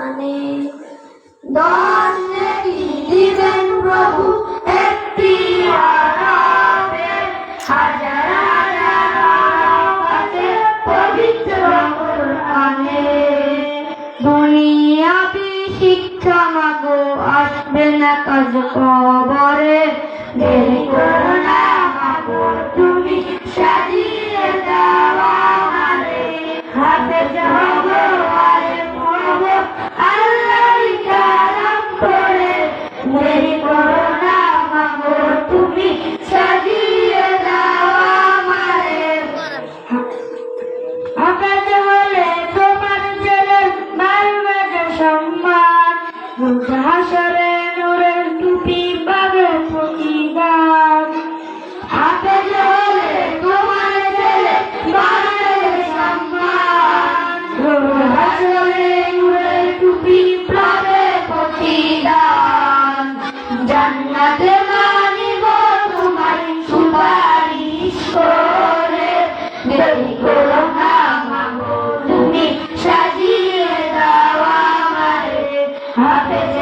আনে। 10 নেকি দিবেন প্রভু একটি আরাফে, হাজার হাজার আরাফাতে পবিত্র কোরআনে। দুনিয়াবি শিক্ষা মাগো আসবে না কাজ কবরে, দেরি করো না মাগো তুমি সাজিয়ে দাও আমারে। হাফেজ হব আরে পড়ব আল্লাহর কালাম পড়ে, দেরি করো না মাগো তুমি সাজিয়ে দাও আমারে। হাফেজ হলে তোমার ছেলের বাড়বে সম্মান, হাসরে নূরের টুপি পাবে প্রতিদান। হাফেজ হলে তোমার ছেলে বাড়বে সম্মান, হাসরে নূরের টুপি পাবে প্রতিদান। জান্নাতে মানিব তোমার সুপারিশ করে, দেরি করো না মাগো তুমি সাজিয়ে দাও আমারে। হাফেজ